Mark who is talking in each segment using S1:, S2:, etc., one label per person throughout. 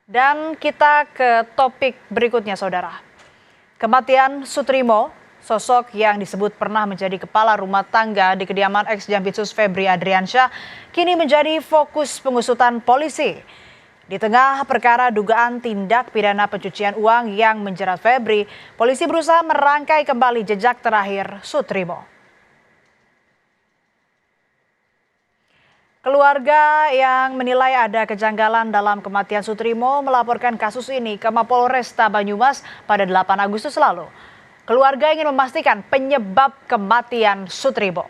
S1: Dan kita ke topik berikutnya, saudara. Kematian Sutrimo, sosok yang disebut pernah menjadi kepala rumah tangga di kediaman ex-Jampitsus Febri Adriansyah, kini menjadi fokus pengusutan polisi. Di tengah perkara dugaan tindak pidana pencucian uang yang menjerat Febri, polisi berusaha merangkai kembali jejak terakhir Sutrimo. Keluarga yang menilai ada kejanggalan dalam kematian Sutrimo melaporkan kasus ini ke Mapolresta Banyumas pada 8 Agustus lalu. Keluarga ingin memastikan penyebab kematian Sutrimo.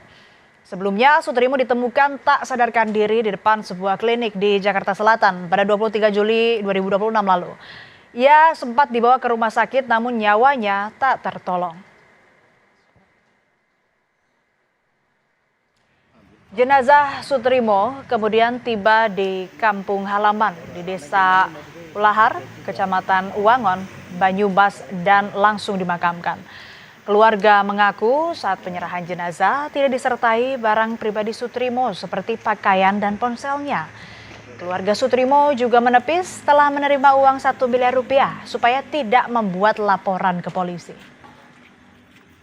S1: Sebelumnya, Sutrimo ditemukan tak sadarkan diri di depan sebuah klinik di Jakarta Selatan pada 23 Juli 2026 lalu. Ia sempat dibawa ke rumah sakit namun nyawanya tak tertolong. Jenazah Sutrimo kemudian tiba di kampung halaman di Desa Ulahar, Kecamatan Uwangon, Banyumas dan langsung dimakamkan. Keluarga mengaku saat penyerahan jenazah tidak disertai barang pribadi Sutrimo seperti pakaian dan ponselnya. Keluarga Sutrimo juga menepis telah menerima uang 1 miliar rupiah supaya tidak membuat laporan ke polisi.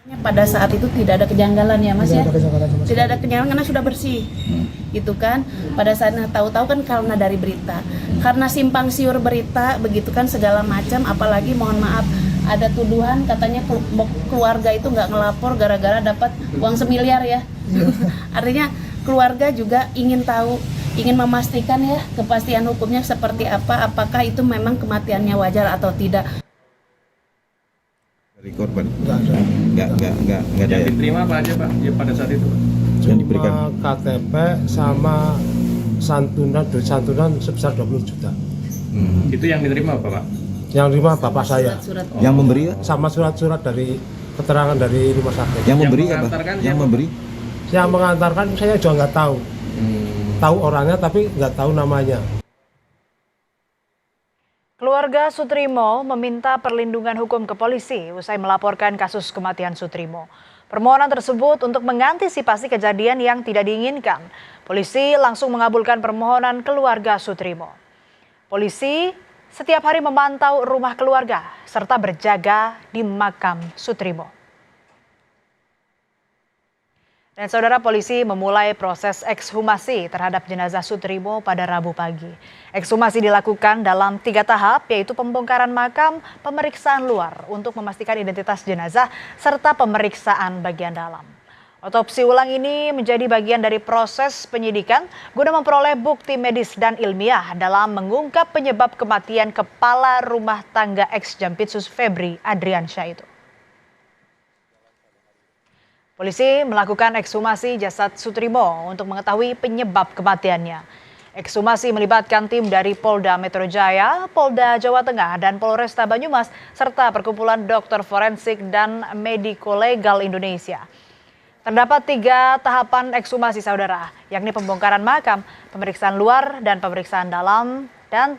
S2: Pada saat itu tidak ada kejanggalan ya Mas ya, tidak ada kejanggalan karena sudah bersih, gitu kan. Pada saat tahu-tahu kan karena dari berita, karena simpang siur berita begitu kan segala macam, apalagi mohon maaf ada tuduhan katanya keluarga itu nggak ngelapor gara-gara dapat uang 1 miliar ya. Artinya keluarga juga ingin tahu, ingin memastikan ya kepastian hukumnya seperti apa, apakah itu memang kematiannya wajar atau tidak.
S3: Dari korban nggak ada.
S4: Yang diterima apa aja Pak ya, pada saat itu?
S3: Yang diberikan
S5: KTP sama santunan sebesar 20 juta.
S4: Itu yang diterima apa Pak?
S5: Yang terima bapak saya.
S2: Surat.
S3: Yang memberi
S5: Sama surat-surat dari keterangan dari rumah sakit.
S3: yang memberi apa?
S4: mengantarkan
S3: Yang
S4: siapa?
S3: memberi
S5: Yang mengantarkan saya juga nggak tahu. Tahu orangnya tapi nggak tahu namanya.
S1: Keluarga Sutrimo meminta perlindungan hukum ke polisi usai melaporkan kasus kematian Sutrimo. Permohonan tersebut untuk mengantisipasi kejadian yang tidak diinginkan. Polisi langsung mengabulkan permohonan keluarga Sutrimo. Polisi setiap hari memantau rumah keluarga serta berjaga di makam Sutrimo. Dan saudara, polisi memulai proses ekshumasi terhadap jenazah Sutrimo pada Rabu pagi. Ekshumasi dilakukan dalam 3 tahap, yaitu pembongkaran makam, pemeriksaan luar untuk memastikan identitas jenazah, serta pemeriksaan bagian dalam. Otopsi ulang ini menjadi bagian dari proses penyidikan guna memperoleh bukti medis dan ilmiah dalam mengungkap penyebab kematian kepala rumah tangga ex-Jampitsus Febri Adriansyah itu. Polisi melakukan ekshumasi jasad Sutrimo untuk mengetahui penyebab kematiannya. Ekshumasi melibatkan tim dari Polda Metro Jaya, Polda Jawa Tengah, dan Polresta Banyumas, serta perkumpulan dokter forensik dan mediko legal Indonesia. Terdapat 3 tahapan ekshumasi saudara, yakni pembongkaran makam, pemeriksaan luar, dan pemeriksaan dalam. Dan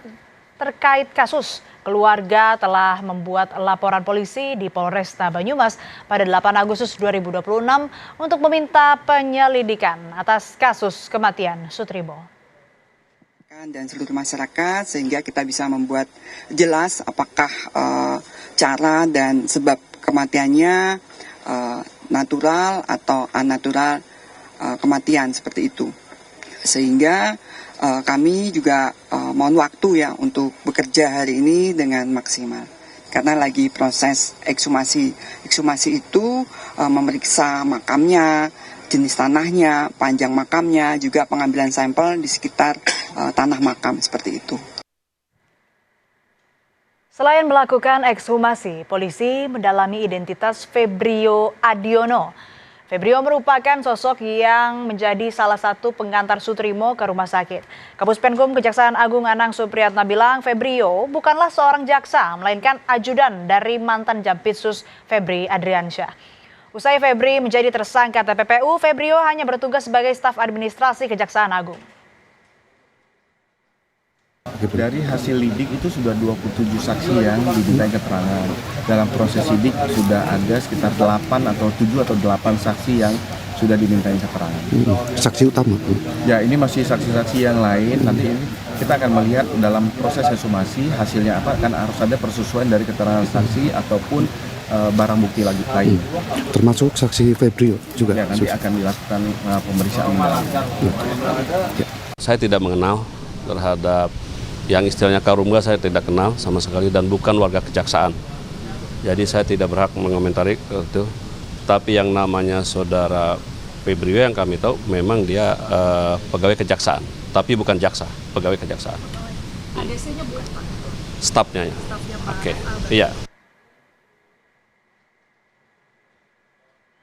S1: terkait kasus, keluarga telah membuat laporan polisi di Polresta Banyumas pada 8 Agustus 2026 untuk meminta penyelidikan atas kasus kematian Sutrimo.
S6: Dan seluruh masyarakat sehingga kita bisa membuat jelas apakah cara dan sebab kematiannya natural atau unnatural kematian seperti itu. Sehingga kami juga mohon waktu ya untuk bekerja hari ini dengan maksimal. Karena lagi proses ekshumasi. Ekshumasi itu memeriksa makamnya, jenis tanahnya, panjang makamnya, juga pengambilan sampel di sekitar tanah makam seperti itu.
S1: Selain melakukan ekshumasi, polisi mendalami identitas Febrio Adiono. Febrio merupakan sosok yang menjadi salah satu pengantar Sutrimo ke rumah sakit. Kapus Penkum Kejaksaan Agung Anang Supriyatna bilang Febrio bukanlah seorang jaksa, melainkan ajudan dari mantan Jampitsus Febri Adriansyah. Usai Febri menjadi tersangka TPPU, Febrio hanya bertugas sebagai staf administrasi Kejaksaan Agung.
S7: Dari hasil lidik itu sudah 27 saksi yang dimintai keterangan. Dalam proses lidik sudah ada sekitar 8 atau 7 atau 8 saksi yang sudah dimintai keterangan.
S3: saksi utama.
S7: Ya, ini masih saksi-saksi yang lain, nanti ini kita akan melihat dalam proses ekshumasi hasilnya apa, kan harus ada persesuaian dari keterangan saksi ataupun barang bukti lain.
S8: Termasuk saksi Febrio juga.
S7: Ya, nanti akan dilakukan pemeriksaan mendalam.
S9: Saya tidak mengenal terhadap yang istilahnya Karungga, saya tidak kenal sama sekali dan bukan warga kejaksaan. Jadi saya tidak berhak mengomentari itu. Tapi yang namanya saudara Febrio yang kami tahu memang dia pegawai kejaksaan, tapi bukan jaksa, pegawai kejaksaan.
S1: ADC-nya bukan Pak?
S9: Stafnya ya. Oke. Iya.